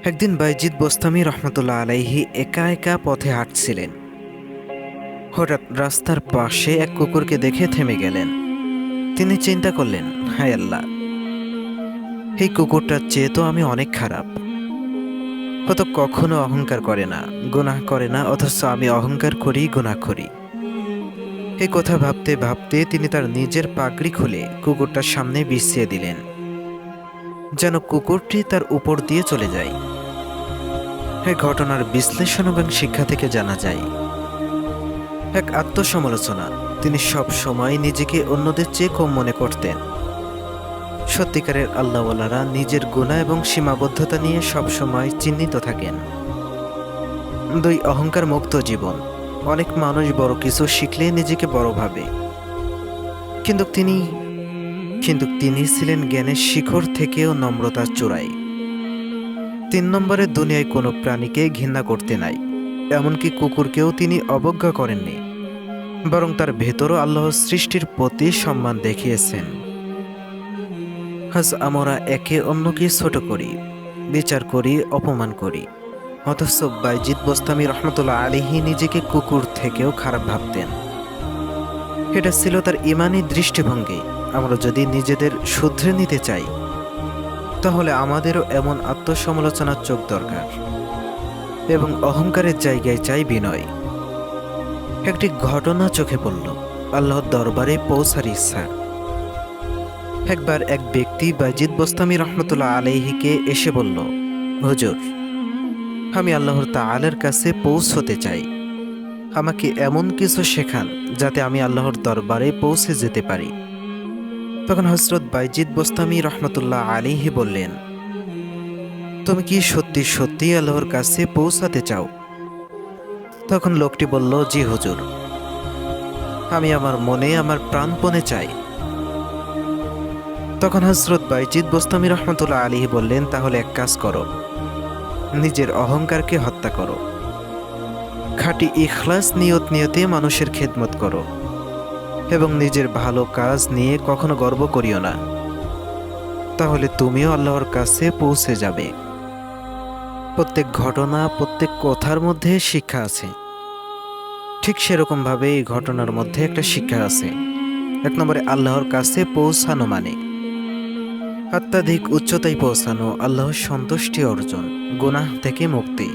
একদিন বাইজিদ বোস্তামি রহমতুল্লাহ আলাইহি একা একা পথে হাঁটছিলেন। হঠাৎ রাস্তার পাশে এক কুকুরকে দেখে থেমে গেলেন। তিনি চিন্তা করলেন, হায় আল্লাহ, এই কুকুরটার চেয়ে তো আমি অনেক খারাপ। ও তো কখনো অহংকার করে না, গুনাহ করে না, অথচ আমি অহংকার করি, গুনাহ করি। এই কথা ভাবতে ভাবতে তিনি তার নিজের পাগড়ি খুলে কুকুরটার সামনে বিছিয়ে দিলেন, যেন কুকুরটি তার উপর দিয়ে চলে যায়। এই ঘটনার বিশ্লেষণ এবং শিক্ষা থেকে জানা যায়, এক আত্মসমালোচনা। তিনি সব সময় নিজেকে অন্যদের চেয়ে কম মনে করতেন। সত্যিকারের আল্লাহওয়ালারা নিজের গুনাহ এবং সীমাবদ্ধতা নিয়ে সব সময় চিহ্নিত থাকেন। 2, অহংকার মুক্ত জীবন। অনেক মানুষ বড় কিছু শিখলে নিজেকে বড় ভাবে, কিন্তু তিনি ছিলেন জ্ঞানের শিখর থেকেও নম্রতার চূড়ায়। 3 নম্বরে, দুনিয়ায় কোনো প্রাণীকে ঘৃণা করতে নাই, এমনকি কুকুরকেও তিনি অবজ্ঞা করেননি, বরং তার ভেতরও আল্লাহর সৃষ্টির প্রতি সম্মান দেখিয়েছেন। আজ আমরা একে অন্যকে ছোট করি, বিচার করি, অপমান করি, অথচ বাইজিদ বোস্তামি রহমতুল্লাহ আলাইহি নিজেকে কুকুর থেকেও খারাপ ভাবতেন। এটা ছিল তার ইমানি দৃষ্টিভঙ্গি। আমরা যদি নিজেদের শুধরে নিতে চাই, তাহলে আমাদেরও এমন আত্মসমালোচনার চোখ দরকার, এবং অহংকারের জায়গায় চাই বিনয়। একটি ঘটনা চোখে পড়ল, আল্লাহর দরবারে পৌঁছার ইচ্ছা। একবার এক ব্যক্তি বাইজিদ বোস্তামি রহমতুল্লাহ আলাইহিকে এসে বলল, হুজুর, আমি আল্লাহর তাআলার কাছে পৌঁছতে চাই। আমাকে এমন কিছু শেখান যাতে আমি আল্লাহর দরবারে পৌঁছে যেতে পারি। তখন হযরত বাইজিদ বোস্তামি রহমতুল্লাহ আলাইহি বললেন, তুমি কি সত্যি সত্যি আল্লাহর কাছে পৌঁছাতে চাও? তখন লোকটি বলল, জি হুজুর, আমি আমার মনে, আমার প্রাণপণে চাই। তখন হযরত বাইজিদ বোস্তামি রহমতুল্লাহ আলাইহি বললেন, তাহলে এক কাজ করো, নিজের অহংকারকে হত্যা করো, খাঁটি ইখলাস নিয়তে মানুষের খেদমত করো, এবং নিজের ভালো কাজ নিয়ে কখনো গর্ব করিও না। তাহলে তুমিও আল্লাহর কাছে পৌঁছে যাবে। প্রত্যেক ঘটনা, প্রত্যেক কথার মধ্যে শিক্ষা আছে। ঠিক সেরকমভাবে এই ঘটনার মধ্যে একটা শিক্ষা আছে। 1 নম্বরে, আল্লাহর কাছে পৌঁছানো মানে অত্যাধিক উচ্চতায় পৌঁছানো, আল্লাহর সন্তুষ্টি অর্জন, গুনাহ থেকে মুক্তি,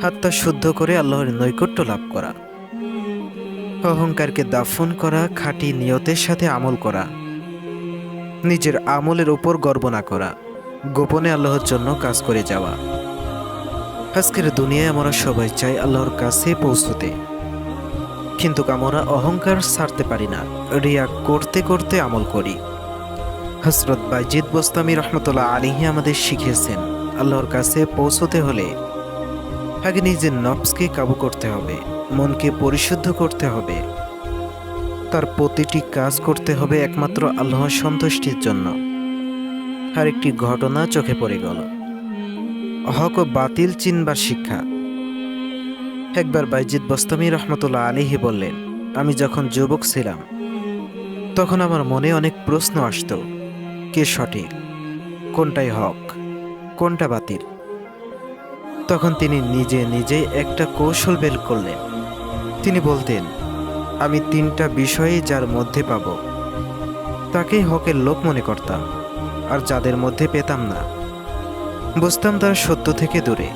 আত্মা শুদ্ধ করে আল্লাহর নৈকট্য লাভ করা, অহংকারকে দাফন করা, খাঁটি নিয়তের সাথে আমল করা, নিজের আমলের উপর গর্ব না করা, গোপনে আল্লাহর জন্য কাজ করে যাওয়া। আজকের দুনিয়ায় আমরা সবাই চাই আল্লাহর কাছে পৌঁছতে, কিন্তু আমরা অহংকার ছাড়তে পারি না, রিয়া করতে করতে আমল করি। হযরত বাইজিদ বোস্তামি রহমতুল্লাহ আলাইহি আমাদের শিখিয়েছেন, আল্লাহর কাছে পৌঁছতে হলে আগে নিজের নফসকে কাবু করতে হবে, মনকে পরিশুদ্ধ করতে হবে, তার প্রতিটি কাজ করতে হবে একমাত্র আল্লাহর সন্তুষ্টির জন্য। আর একটি ঘটনা চোখে পড়ে গেল, হক ও বাতিল চিনবার শিক্ষা। একবার বাইজিদ বোস্তামি রহমতুল্লাহ আলাইহি বললেন, আমি যখন যুবক ছিলাম তখন আমার মনে অনেক প্রশ্ন আসতো, কে সঠিক, কোনটাই হক, কোনটা বাতিল। তখন তিনি নিজে নিজে একটা কৌশল বের করলেন। তিনি বলতেন, আমি 3টা বিষয়ে যার মধ্যে পাব তাকেই হকের লোক মনে করতাম, আর যাদের মধ্যে পেতাম না বুঝতাম তারা সত্য থেকে দূরে।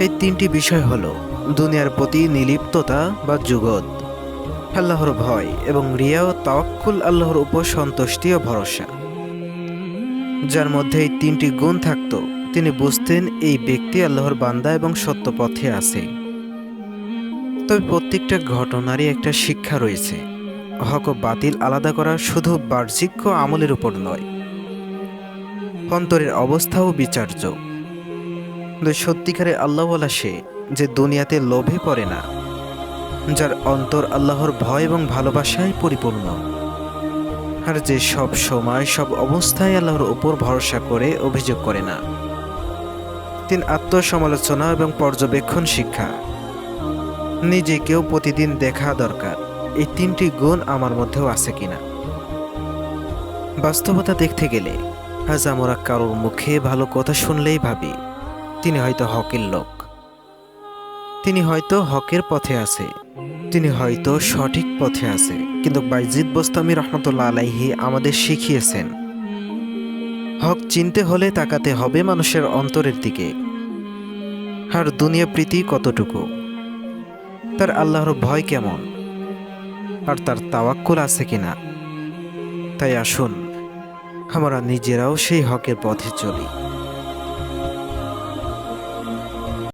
এই 3টি বিষয় হলো দুনিয়ার প্রতি নিলিপ্ততা বা জুগদ, আল্লাহর ভয় এবং রিয়া ও তাওয়াক্কুল, আল্লাহর উপর সন্তুষ্টি ও ভরসা। যার মধ্যে এই 3টি গুণ থাকতো, তিনি বুঝতেন এই ব্যক্তি আল্লাহর বান্দা এবং সত্য পথে আছে। তবে প্রত্যেকটা ঘটনারই একটা শিক্ষা রয়েছে। হক ও বাতিল আলাদা করা শুধু বাহ্যিক আমলের উপর নয়, অন্তরের অবস্থাও বিচার্য। সত্যিকারের আল্লাহওয়ালা সে যে দুনিয়াতে লোভে পড়ে না, যার অন্তর আল্লাহর ভয় এবং ভালোবাসায় পরিপূর্ণ, আর যে সব সময় সব অবস্থায় আল্লাহর উপর ভরসা করে অভিযোগ করে না। 3, আত্মসমালোচনা এবং পর্যবেক্ষণ শিক্ষা। নিজেকেও প্রতিদিন দেখা দরকার, এই 3টি গুণ আমার মধ্যেও আছে কিনা। বাস্তবতা দেখতে গেলে আজ আমরা কারোর মুখে ভালো কথা শুনলেই ভাবি তিনি হয়তো হকের লোক, তিনি হয়তো হকের পথে আছে, তিনি হয়তো সঠিক পথে আছে। কিন্তু বাইজিদ বোস্তামি রহমতুল্লাহ আলাইহি আমাদের শিখিয়েছেন, হক চিনতে হলে তাকাতে হবে মানুষের অন্তরের দিকে। আর দুনিয়া প্রীতি কতটুকু, তার আল্লাহর ভয় কেমন, আর তার তাওয়াক্কুল আছে কিনা। তাই আসুন আমরা নিজেরাও সেই হকের পথে চলি।